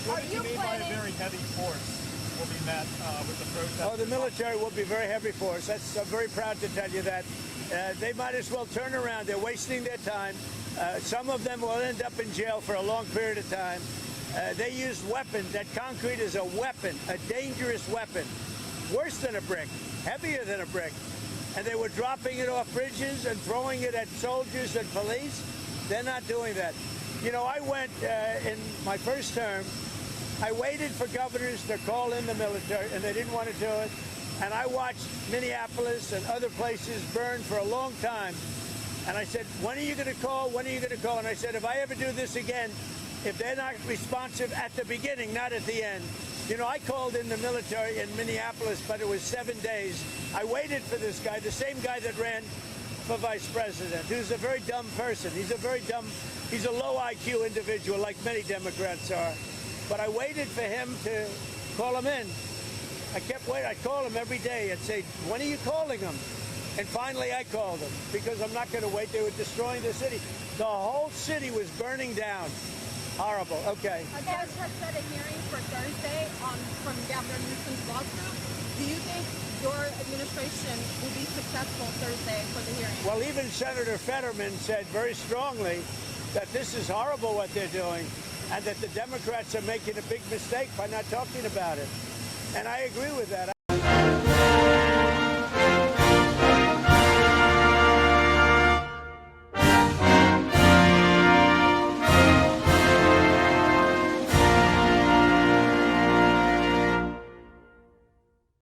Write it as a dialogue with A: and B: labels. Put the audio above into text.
A: What did you mean by a very heavy force will be met with the protest?
B: Oh, the military will be very heavy force. I'm very proud to tell you that. They might as well turn around. They're wasting their time. Some of them will end up in jail for a long period of time. They used weapons. That concrete is a weapon, a dangerous weapon, worse than a brick, heavier than a brick. And they were dropping it off bridges and throwing it at soldiers and police. They're not doing that. You know, I went in my first term, I waited for governors to call in the military, and they didn't want to do it. And I watched Minneapolis and other places burn for a long time. And I said, when are you going to call? When are you going to call? And I said, if I ever do this again, if they're not responsive at the beginning, not at the end. You know, I called in the military in Minneapolis, but it was 7 days. I waited for this guy, the same guy that ran for vice president, who's a very dumb person. He's a low IQ individual, like many Democrats are. But I waited for him to call him in. I kept waiting. I'd call him every day. I'd say, when are you calling him? And finally I called him, because I'm not going to wait. They were destroying the city. The whole city was burning down. Horrible. Okay.
C: A judge has set a hearing for Thursday from Governor Newsom's lawsuit. Do you think your administration will be successful Thursday for the hearing?
B: Well, even Senator Fetterman said very strongly that this is horrible what they're doing, and that the Democrats are making a big mistake by not talking about it. And I agree with that.